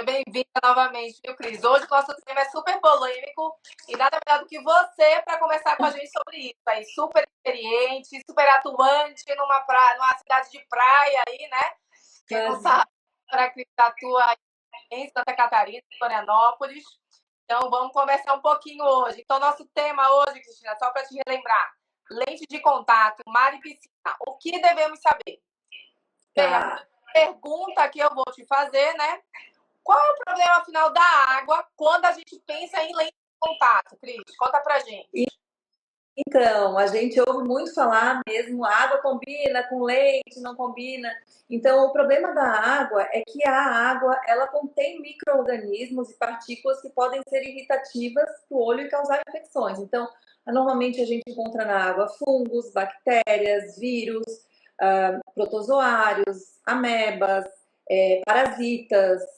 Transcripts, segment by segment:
bem-vinda novamente, viu, Cris? Hoje o nosso tema é super polêmico e nada melhor do que você para conversar com a gente sobre isso. Aí, super experiente, super atuante numa cidade de praia aí, né? Quem não sabe, a Cris atua em Santa Catarina, em Florianópolis. Então, vamos conversar um pouquinho hoje. Então, nosso tema hoje, Cristina, só para te relembrar, lente de contato, mar e piscina. O que devemos saber? Bem, a pergunta que eu vou te fazer, né? Qual é o problema final da água quando a gente pensa em lente de contato, Cris? Conta pra gente. Então, a gente ouve muito falar mesmo, a água combina com leite, não combina. Então, o problema da água é que a água, ela contém micro-organismos e partículas que podem ser irritativas para o olho e causar infecções. Então, normalmente a gente encontra na água fungos, bactérias, vírus, protozoários, amebas, parasitas.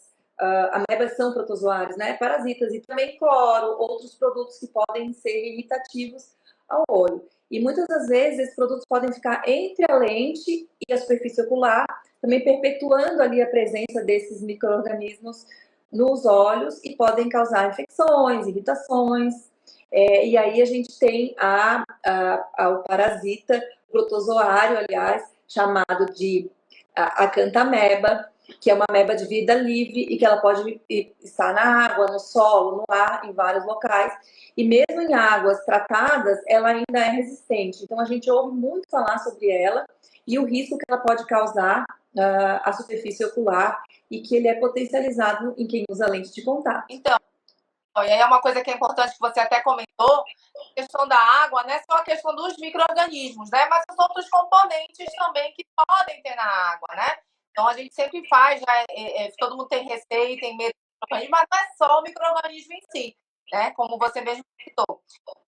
Amebas são protozoários, né? Parasitas e também cloro, outros produtos que podem ser irritativos ao olho. E muitas das vezes esses produtos podem ficar entre a lente e a superfície ocular, também perpetuando ali a presença desses micro-organismos nos olhos e podem causar infecções, irritações. E aí a gente tem o parasita protozoário, aliás, chamado de acantameba, que é uma ameba de vida livre e que ela pode estar na água, no solo, no ar, em vários locais. E mesmo em águas tratadas, ela ainda é resistente. Então, a gente ouve muito falar sobre ela e o risco que ela pode causar à superfície ocular e que ele é potencializado em quem usa lente de contato. Então, e aí é uma coisa que é importante que você até comentou, a questão da água não é só a questão dos micro-organismos, né? Mas os outros componentes também que podem ter na água, né? Então, a gente sempre faz, todo mundo tem receio, tem medo do micro-organismo, mas não é só o micro-organismo em si, né? Como você mesmo citou.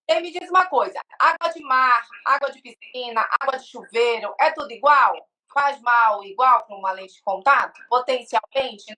E me diz uma coisa, água de mar, água de piscina, água de chuveiro, é tudo igual? Faz mal igual para uma lente de contato? Potencialmente?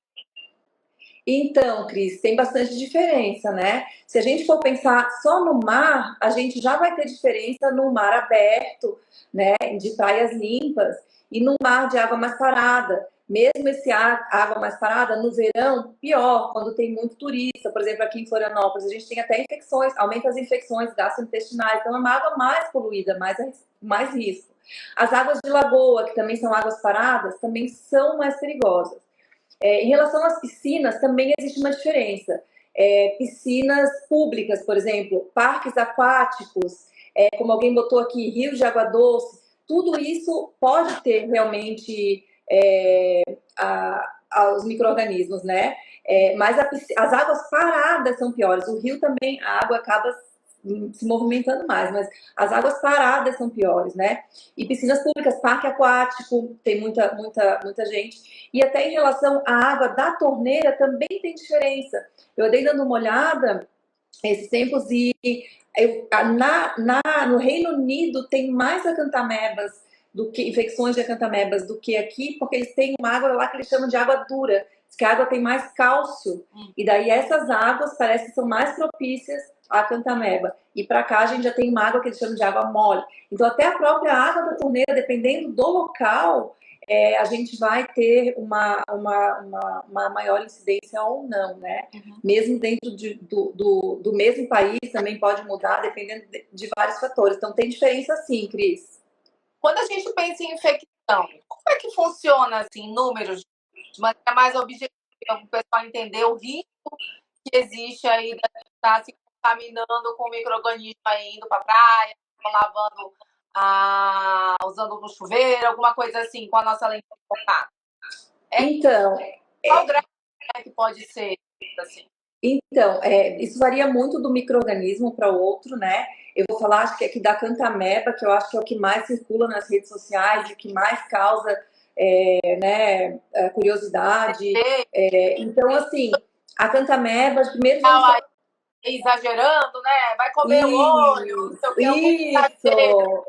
Então, Cris, tem bastante diferença, né? Se a gente for pensar só no mar, a gente já vai ter diferença no mar aberto, né, de praias limpas, e no mar de água mais parada. Mesmo esse água mais parada, no verão, pior, quando tem muito turista. Por exemplo, aqui em Florianópolis, a gente tem até infecções, aumenta as infecções gastrointestinais. Então, é uma água mais poluída, mais risco. As águas de lagoa, que também são águas paradas, também são mais perigosas. Em relação às piscinas, também existe uma diferença. Piscinas públicas, por exemplo, parques aquáticos, como alguém botou aqui, rios de água doce, tudo isso pode ter realmente os micro-organismos, né? Mas as águas paradas são piores. O rio também, a água acaba se movimentando mais, mas as águas paradas são piores, né? E piscinas públicas, parque aquático, tem muita gente. E até em relação à água da torneira também tem diferença. Eu andei dando uma olhada esses tempos e no Reino Unido tem mais acantamebas do que infecções de acantamebas do que aqui, porque eles têm uma água lá que eles chamam de água dura, que a água tem mais cálcio, e daí essas águas parece que são mais propícias à acantameba. E para cá a gente já tem uma água que eles chamam de água mole. Então até a própria água da torneira, dependendo do local, a gente vai ter uma maior incidência ou não, né? Mesmo dentro do mesmo país também pode mudar, dependendo de vários fatores. Então tem diferença sim, Cris. Quando a gente pensa em infecção, como é que funciona, assim, números, de maneira mais objetiva, para o pessoal entender o risco que existe aí de estar se contaminando com micro-organismo aí, indo para a praia, lavando, usando no chuveiro, alguma coisa assim, com a nossa lente de contato? Então, qual grau que pode ser, assim? Então, isso varia muito do micro-organismo para o outro, né? Eu vou falar, acho que aqui da cantameba, que eu acho que é o que mais circula nas redes sociais, o que mais causa curiosidade. Então, assim, a cantameba, primeiro... Exagerando, né? Vai comer o olho, não sei o que.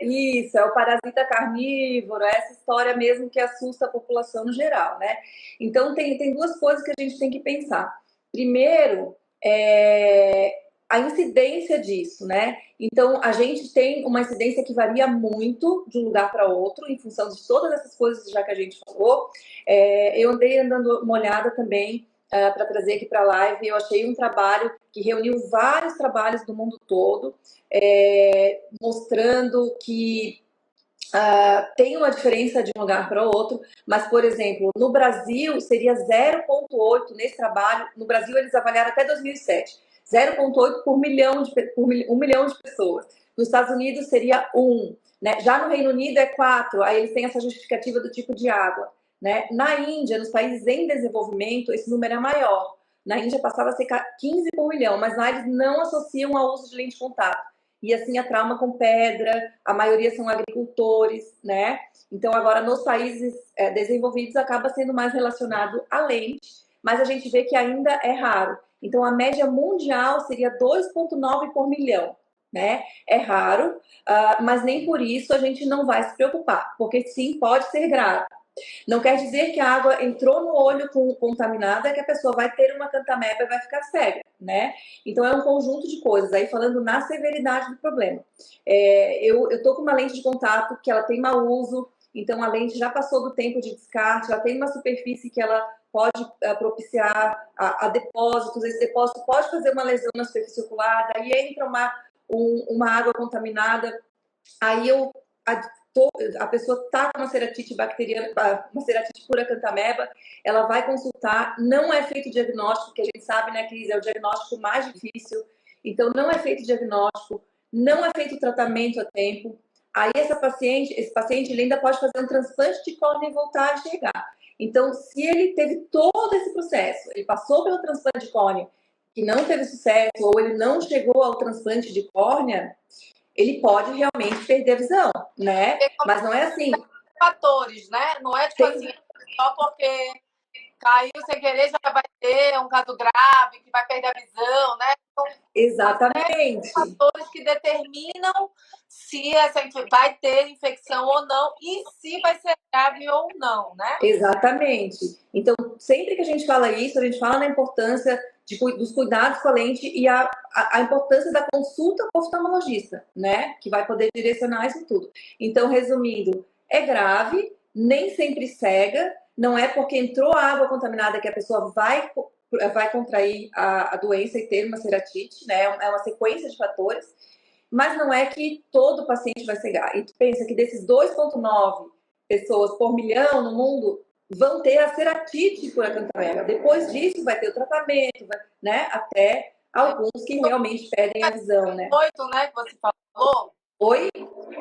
Isso, é o parasita carnívoro, é essa história mesmo que assusta a população no geral, né? Então, tem duas coisas que a gente tem que pensar. Primeiro, a incidência disso, né? Então, a gente tem uma incidência que varia muito de um lugar para outro, em função de todas essas coisas já que a gente falou. Eu andei dando uma olhada também para trazer aqui para a live. Eu achei um trabalho que reuniu vários trabalhos do mundo todo, mostrando que tem uma diferença de um lugar para outro, mas, por exemplo, no Brasil seria 0,8 nesse trabalho. No Brasil eles avaliaram até 2007, 0,8 por 1 milhão de pessoas. Nos Estados Unidos seria 1, né? Já no Reino Unido é 4, aí eles têm essa justificativa do tipo de água, né? Na Índia, nos países em desenvolvimento, esse número é maior. Na Índia passava a ser 15 por milhão, mas lá eles não associam ao uso de lente de contato. E assim a trauma com pedra, a maioria são agricultores, né? Então agora nos países desenvolvidos acaba sendo mais relacionado à lente, mas a gente vê que ainda é raro. Então a média mundial seria 2,9 por milhão, né? É raro, mas nem por isso a gente não vai se preocupar, porque sim, pode ser grave. Não quer dizer que a água entrou no olho contaminada que a pessoa vai ter uma cantameba e vai ficar cega, né? Então é um conjunto de coisas. Aí falando na severidade do problema. Eu tô com uma lente de contato que ela tem mau uso, então a lente já passou do tempo de descarte, já tem uma superfície que ela pode propiciar a depósitos. Esse depósito pode fazer uma lesão na superfície ocular, daí entra uma água contaminada, aí a pessoa está com uma ceratite bacteriana, uma ceratite por acantameba, ela vai consultar, não é feito diagnóstico, que a gente sabe, né, Cris, é o diagnóstico mais difícil, então não é feito diagnóstico, não é feito tratamento a tempo, aí esse paciente ele ainda pode fazer um transplante de córnea e voltar a enxergar. Então, se ele teve todo esse processo, ele passou pelo transplante de córnea, que não teve sucesso, ou ele não chegou ao transplante de córnea, ele pode realmente perder a visão, né? Mas não é assim. Fatores, né? Não é tipo assim, só porque caiu sem querer já vai ter um caso grave, que vai perder a visão, né? Então, exatamente. Fatores que determinam se vai ter infecção ou não e se vai ser grave ou não, né? Exatamente. Então, sempre que a gente fala isso, a gente fala na importância dos cuidados com a lente e a importância da consulta com o oftalmologista, né? Que vai poder direcionar isso tudo. Então, resumindo, é grave, nem sempre cega, não é porque entrou água contaminada que a pessoa vai contrair a doença e ter uma ceratite, né? É uma sequência de fatores, mas não é que todo paciente vai cegar. E tu pensa que desses 2,9 pessoas por milhão no mundo vão ter a ceratite por acantameba. Depois disso vai ter o tratamento, né? Até alguns que realmente perdem a visão, né? 8, né, que você falou. Oi?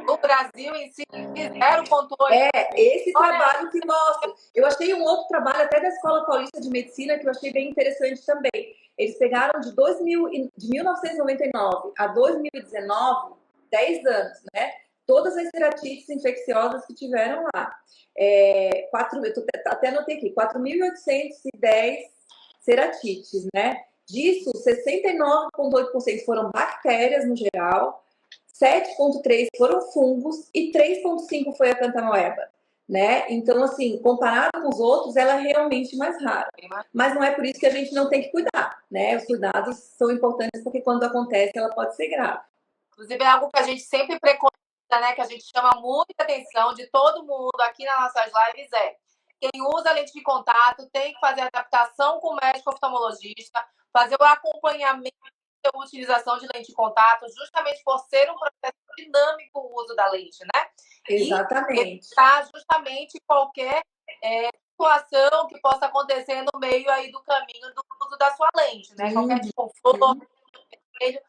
No Brasil em si, 0,8. Esse trabalho que mostra. Eu achei um outro trabalho até da Escola Paulista de Medicina que eu achei bem interessante também. Eles pegaram de 1999 a 2019, 10 anos, né? Todas as ceratites infecciosas que tiveram lá. Eu até anotei aqui, 4.810 ceratites, né? Disso, 69,8% foram bactérias no geral, 7,3 foram fungos e 3,5 foi a cantamoeba, né? Então, assim, comparado com os outros, ela é realmente mais rara. Mas não é por isso que a gente não tem que cuidar, né? Os cuidados são importantes porque quando acontece, ela pode ser grave. Inclusive, é algo que a gente sempre preconiza, né? Que a gente chama muita atenção de todo mundo aqui nas nossas lives quem usa lente de contato tem que fazer adaptação com o médico oftalmologista, fazer o acompanhamento da utilização de lente de contato, justamente por ser um processo dinâmico o uso da lente, né? Exatamente. E evitar justamente qualquer situação que possa acontecer no meio aí do caminho do uso da sua lente, né? Qualquer desconforto, você tem que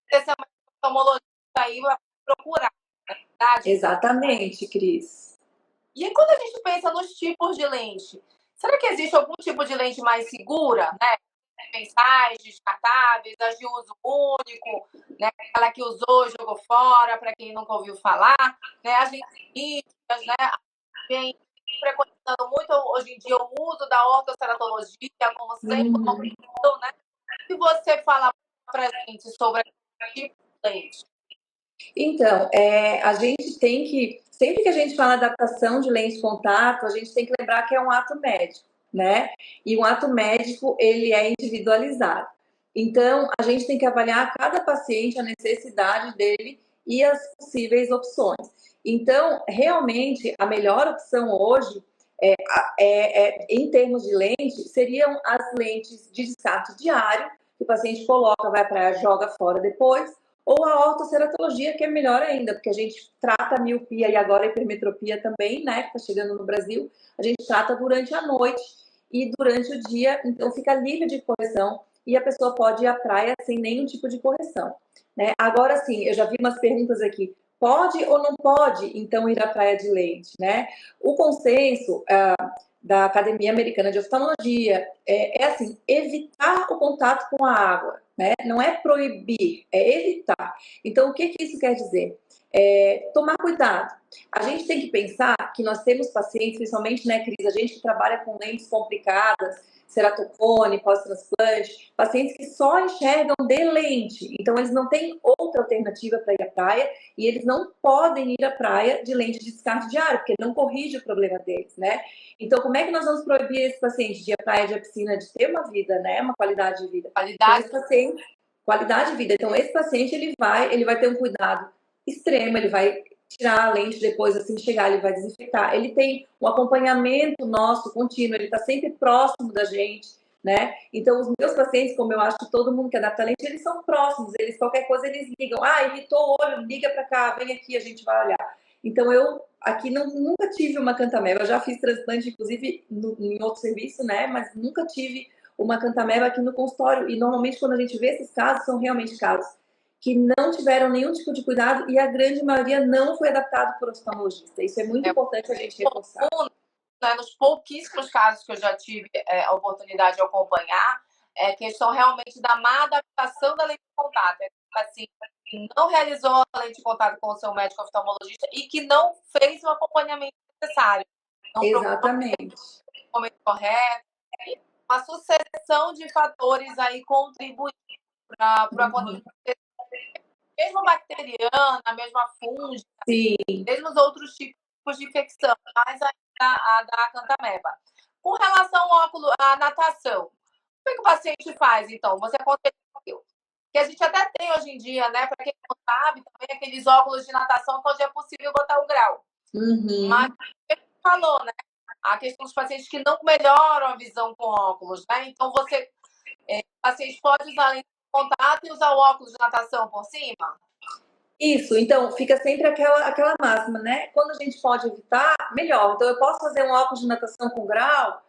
ter essa oftalmologista aí para procurar, verdade? Exatamente, Cris. E aí, quando a gente pensa nos tipos de lente, será que existe algum tipo de lente mais segura, né? Mensais, descartáveis, as de uso único, né? Aquela que usou, jogou fora, para quem nunca ouviu falar, né? As lentes críticas, né? Vem preconizando muito hoje em dia o uso da ortoceratologia como sempre opção, né? O que você fala para a gente sobre esse tipo de lente? Então, a gente tem que, sempre que a gente fala adaptação de lente de contato, a gente tem que lembrar que é um ato médico, né? E um ato médico, ele é individualizado. Então, a gente tem que avaliar cada paciente, a necessidade dele e as possíveis opções. Então, realmente, a melhor opção hoje Em termos de lente, seriam as lentes de descarte diário, que o paciente coloca, vai para joga fora depois, ou a ortoceratologia, que é melhor ainda, porque a gente trata a miopia e agora a hipermetropia também, né, que está chegando no Brasil, a gente trata durante a noite e durante o dia, então fica livre de correção e a pessoa pode ir à praia sem nenhum tipo de correção, né? Agora sim, eu já vi umas perguntas aqui, pode ou não pode, então, ir à praia de lente, né? O consenso da Academia Americana de Oftalmologia é assim, evitar o contato com a água, né? Não é proibir, é evitar. Então, o que isso quer dizer? Tomar cuidado. A gente tem que pensar que nós temos pacientes, principalmente, né, Cris, a gente que trabalha com lentes complicadas, ceratocone, pós-transplante, pacientes que só enxergam de lente. Então, eles não têm outra alternativa para ir à praia e eles não podem ir à praia de lente de descarte diário, porque não corrige o problema deles, né? Então, como é que nós vamos proibir esse paciente de ir à praia, de ir à piscina, de ter uma vida, né? Uma qualidade de vida? Qualidade. Então, esse paciente, qualidade de vida. Então, esse paciente, ele vai ter um cuidado extremo, ele vai tirar a lente depois, assim, chegar, ele vai desinfetar. Ele tem um acompanhamento nosso contínuo, ele está sempre próximo da gente, né? Então, os meus pacientes, como eu acho que todo mundo que adapta a lente, eles são próximos, eles, qualquer coisa, eles ligam. Ah, irritou o olho, liga para cá, vem aqui, a gente vai olhar. Então, eu aqui nunca tive uma cantameba, eu já fiz transplante, inclusive, em outro serviço, né? Mas nunca tive uma cantameba aqui no consultório. E, normalmente, quando a gente vê esses casos, são realmente casos que não tiveram nenhum tipo de cuidado e a grande maioria não foi adaptado por oftalmologista. Isso é muito importante a gente reforçar. Né, nos pouquíssimos casos que eu já tive a oportunidade de acompanhar, é questão realmente da má adaptação da lente de contato. Assim, que não realizou a lente de contato com o seu médico oftalmologista e que não fez o acompanhamento necessário. Não Exatamente. o momento correto. Uma sucessão de fatores aí contribuem para o acontecimento. Mesmo bacteriana, mesmo fúngica, mesmo os outros tipos de infecção, mas a da cantameba. Com relação ao óculos, à natação, como é que o paciente faz, então? Você aconteceu. Que a gente até tem hoje em dia, né? Para quem não sabe, também aqueles óculos de natação onde é possível botar o grau. Mas, como falou, né? A questão dos pacientes que não melhoram a visão com óculos, né? Então, o paciente pode usar a lente de contato e usar o óculos de natação por cima? Isso, então fica sempre aquela máxima, né? Quando a gente pode evitar, melhor. Então, eu posso fazer um óculos de natação com grau,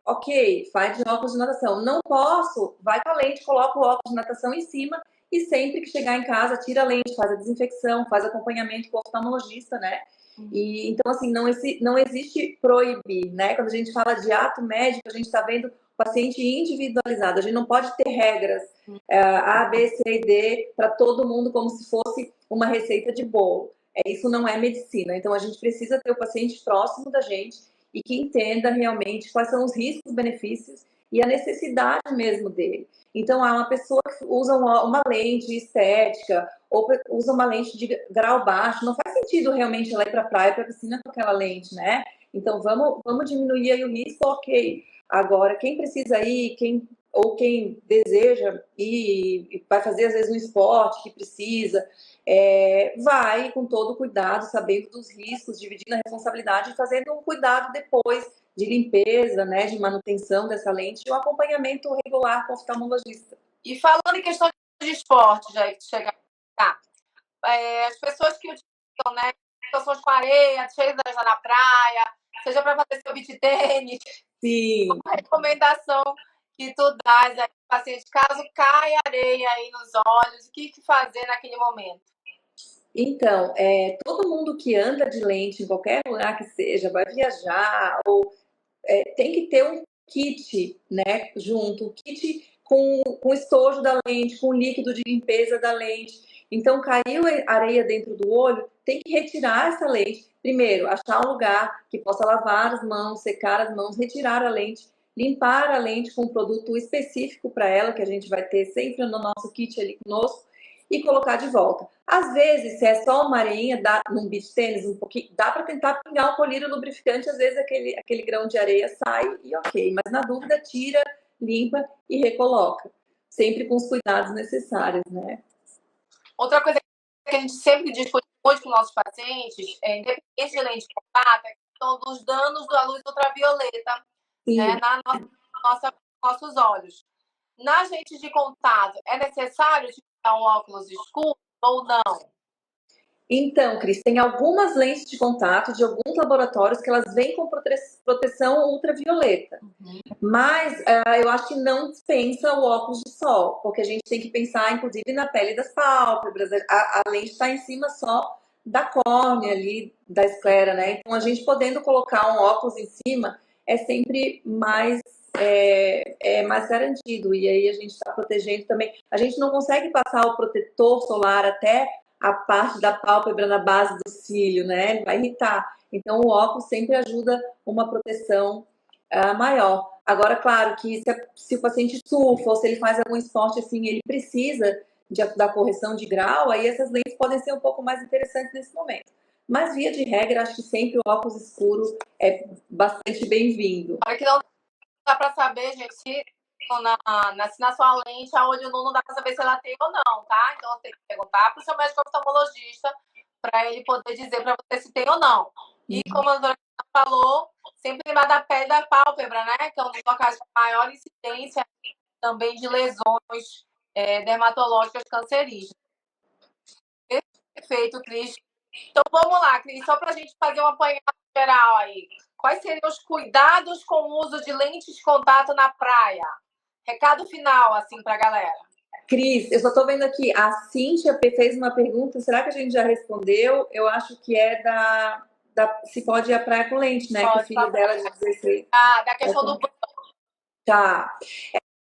ok, faz de óculos de natação. Não posso, vai com a lente, coloca o óculos de natação em cima e sempre que chegar em casa, tira a lente, faz a desinfecção, faz acompanhamento com o oftalmologista, né? E, então, assim, não existe proibir, né? Quando a gente fala de ato médico, a gente está vendo o paciente individualizado. A gente não pode ter regras A, B, C e D para todo mundo como se fosse uma receita de bolo. Isso não é medicina. Então, a gente precisa ter o paciente próximo da gente e que entenda realmente quais são os riscos, benefícios e a necessidade mesmo dele. Então, há uma pessoa que usa uma lente estética ou usa uma lente de grau baixo, não faz sentido realmente ela ir para a praia, para a piscina com aquela lente, né? Então, vamos diminuir aí o risco, ok. Agora, quem precisa ir, quem deseja e vai fazer, às vezes, um esporte que precisa, vai com todo cuidado, sabendo dos riscos, dividindo a responsabilidade e fazendo um cuidado depois de limpeza, né, de manutenção dessa lente e um acompanhamento regular com o oftalmologista. E falando em questão de esporte, já que chega as pessoas que utilizam, né, situações com areia, cheias na praia, seja para fazer seu beach tênis, uma recomendação que tu dás aí para o paciente, caso caia areia aí nos olhos, o que fazer naquele momento? Então, todo mundo que anda de lente em qualquer lugar que seja, vai viajar, ou tem que ter um kit, né, junto, um kit com estojo da lente, com líquido de limpeza da lente. Então, caiu areia dentro do olho, tem que retirar essa lente. Primeiro, achar um lugar que possa lavar as mãos, secar as mãos, retirar a lente, limpar a lente com um produto específico para ela, que a gente vai ter sempre no nosso kit ali conosco, e colocar de volta. Às vezes, se é só uma areinha, num beach tênis, um pouquinho, dá para tentar pingar um colírio lubrificante, às vezes aquele grão de areia sai e ok, mas na dúvida, tira, limpa e recoloca. Sempre com os cuidados necessários, né? Outra coisa que a gente sempre discute muito com nossos pacientes, independente de lente de contato, é questão dos danos da luz ultravioleta, né, nossos olhos. Nas lentes de contato, é necessário utilizar um óculos escuro ou não? Então, Cris, tem algumas lentes de contato de alguns laboratórios que elas vêm com proteção ultravioleta. Mas eu acho que não dispensa o óculos de sol, porque a gente tem que pensar, inclusive, na pele das pálpebras. A lente está em cima só da córnea ali, da esclera, né? Então, a gente podendo colocar um óculos em cima é sempre mais garantido. E aí a gente está protegendo também. A gente não consegue passar o protetor solar até a parte da pálpebra na base do cílio, né? Ele vai irritar. Então, o óculos sempre ajuda uma proteção maior. Agora, claro que se o paciente surfa ou se ele faz algum esporte assim, ele precisa da correção de grau, aí essas lentes podem ser um pouco mais interessantes nesse momento. Mas, via de regra, acho que sempre o óculos escuro é bastante bem-vindo. Para que não dá para saber, gente, se na sua lente a olho nu não dá para saber se ela tem ou não, tá? Então, tem que perguntar para o seu médico oftalmologista para ele poder dizer para você se tem ou não. E como a doutora falou, sempre lembrar da pele da pálpebra, né? Que é um dos locais com maior incidência também de lesões dermatológicas cancerígenas. Perfeito, Cris. Então vamos lá, Cris, só para a gente fazer um apanhado geral aí. Quais seriam os cuidados com o uso de lentes de contato na praia? Recado final, assim, para a galera. Cris, eu só estou vendo aqui, a Cíntia fez uma pergunta, será que a gente já respondeu? Eu acho que é se pode ir à praia com lente, né? Pode, que o filho dela de 16... da questão do banho. Tá.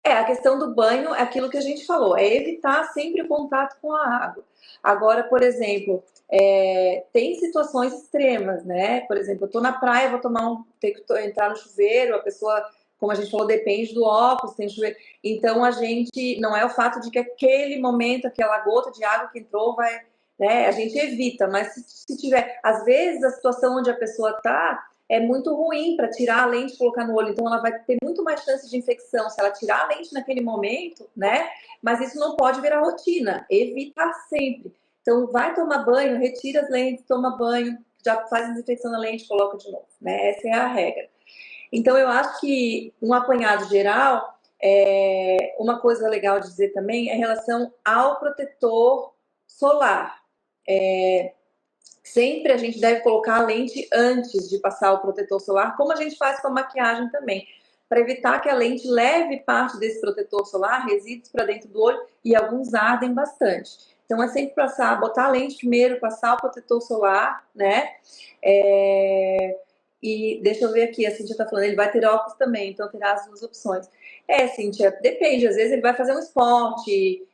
A questão do banho é aquilo que a gente falou, é evitar sempre o contato com a água. Agora, por exemplo, tem situações extremas, né? Por exemplo, eu tô na praia, vou ter que entrar no chuveiro, a pessoa, como a gente falou, depende do óculos, tem chuveiro. Então, a gente, não é o fato de que aquele momento, aquela gota de água que entrou vai, né? A gente evita, mas se tiver, às vezes a situação onde a pessoa tá é muito ruim para tirar a lente e colocar no olho. Então, ela vai ter muito mais chance de infecção se ela tirar a lente naquele momento, né? Mas isso não pode virar rotina. Evitar sempre. Então, vai tomar banho, retira as lentes, toma banho, já faz a desinfecção na lente, coloca de novo, né? Essa é a regra. Então, eu acho que um apanhado geral, uma coisa legal de dizer também é em relação ao protetor solar. Sempre a gente deve colocar a lente antes de passar o protetor solar, como a gente faz com a maquiagem também, para evitar que a lente leve parte desse protetor solar, resíduos para dentro do olho, e alguns ardem bastante. Então é sempre botar a lente primeiro, passar o protetor solar, né? E deixa eu ver aqui, a Cíntia está falando, ele vai ter óculos também, então terá as duas opções. Cíntia, depende, às vezes ele vai fazer um esporte,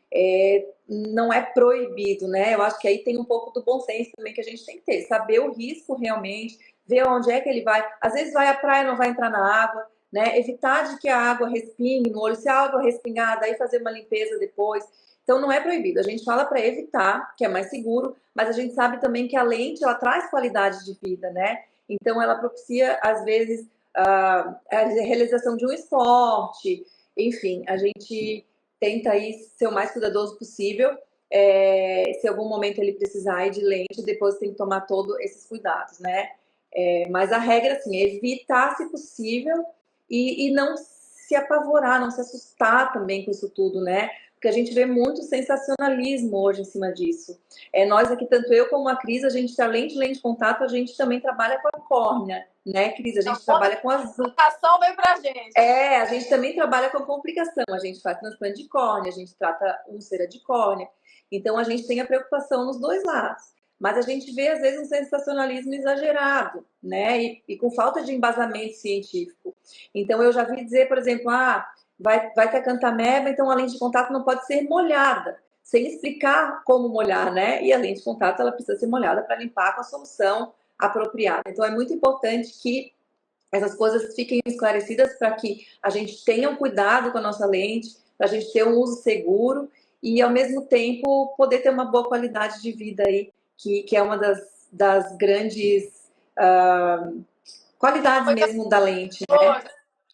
não é proibido, né? Eu acho que aí tem um pouco do bom senso também que a gente tem que ter, saber o risco realmente, ver onde é que ele vai. Às vezes vai à praia, não vai entrar na água, né? Evitar de que a água respingue no olho, se a água respingar, daí fazer uma limpeza depois. Então não é proibido. A gente fala para evitar, que é mais seguro, mas a gente sabe também que a lente ela traz qualidade de vida, né? Então ela propicia às vezes a realização de um esporte, enfim, a gente tenta aí ser o mais cuidadoso possível. Se em algum momento ele precisar ir de lente, depois tem que tomar todos esses cuidados, né? Mas a regra, assim, é evitar, se possível, e não se apavorar, não se assustar também com isso tudo, né? Porque a gente vê muito sensacionalismo hoje em cima disso. Nós aqui, tanto eu como a Cris, a gente, além de lente de contato, a gente também trabalha com a córnea, né, Cris? A gente trabalha com as... complicação vem pra gente. A gente também trabalha com complicação. A gente faz transplante de córnea, a gente trata úlcera de córnea. Então, a gente tem a preocupação nos dois lados. Mas a gente vê, às vezes, um sensacionalismo exagerado, né? E com falta de embasamento científico. Então, eu já vi dizer, por exemplo, vai ter cantameba, então a lente de contato não pode ser molhada, sem explicar como molhar, né? E a lente de contato, ela precisa ser molhada para limpar com a solução apropriada. Então, é muito importante que essas coisas fiquem esclarecidas para que a gente tenha um cuidado com a nossa lente, para a gente ter um uso seguro e, ao mesmo tempo, poder ter uma boa qualidade de vida aí, que é uma das grandes qualidades mesmo da lente, né?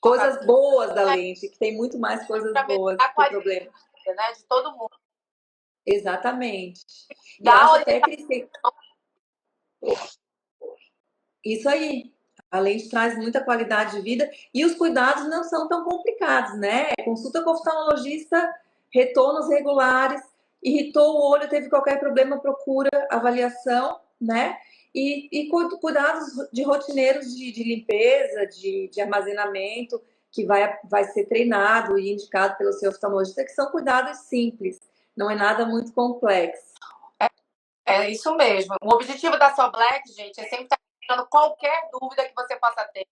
Coisas boas da lente, que tem muito mais coisas boas que problema. Né, de todo mundo. Exatamente. E eu acho até que isso aí. Além de traz muita qualidade de vida e os cuidados não são tão complicados, né? Consulta com oftalmologista, retornos regulares, irritou o olho, teve qualquer problema, procura avaliação, né? E cuidados de rotineiros de limpeza, de armazenamento, que vai ser treinado e indicado pelo seu oftalmologista, que são cuidados simples, não é nada muito complexo. É isso mesmo. O objetivo da Soblex, gente, é sempre estar tirando qualquer dúvida que você possa ter.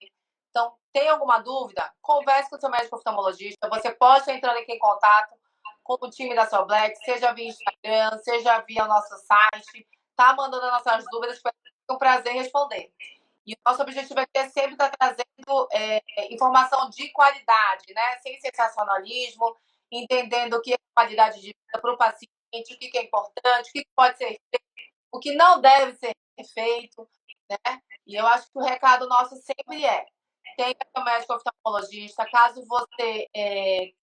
Então, tem alguma dúvida? Converse com o seu médico oftalmologista. Você pode estar entrando aqui em contato com o time da Soblex, seja via Instagram, seja via o nosso site. Tá mandando as nossas dúvidas, foi um prazer responder. E o nosso objetivo aqui é sempre estar trazendo informação de qualidade, né? Sem sensacionalismo, entendendo o que é qualidade de vida para o paciente, o que é importante, o que pode ser feito, o que não deve ser feito, né? E eu acho que o recado nosso sempre é: tenha seu médico oftalmologista. Caso você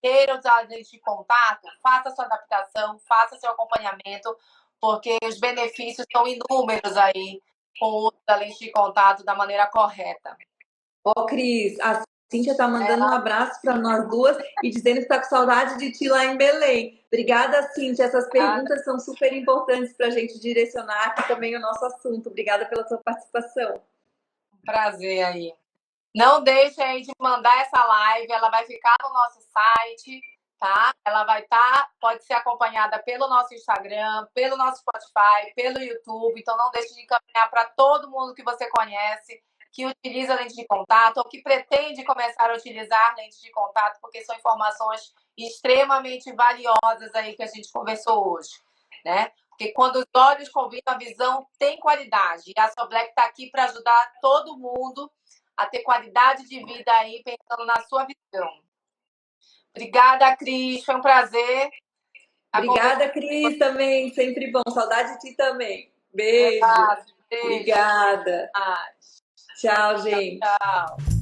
queira usar a lente de contato, faça sua adaptação, faça seu acompanhamento, porque os benefícios são inúmeros aí com o uso da lente de contato da maneira correta. Ó, Cris, a Cíntia tá mandando um abraço para nós duas e dizendo que está com saudade de ti lá em Belém. Obrigada, Cíntia. Essas perguntas são super importantes para a gente direcionar aqui também o nosso assunto. Obrigada pela sua participação. Prazer aí. Não deixe aí de mandar essa live, ela vai ficar no nosso site, tá? Ela vai estar, pode ser acompanhada pelo nosso Instagram, pelo nosso Spotify, pelo YouTube. Então não deixe de encaminhar para todo mundo que você conhece, que utiliza lente de contato ou que pretende começar a utilizar lente de contato, porque são informações extremamente valiosas aí que a gente conversou hoje, né? Porque quando os olhos combinam, a visão tem qualidade. E a Soblex está aqui para ajudar todo mundo a ter qualidade de vida aí, pensando na sua visão. Obrigada, Cris. Foi um prazer. Obrigada, Cris, também. Sempre bom. Saudade de ti também. Beijo. Beijo. Obrigada. Tchau, Tchau, gente. tchau.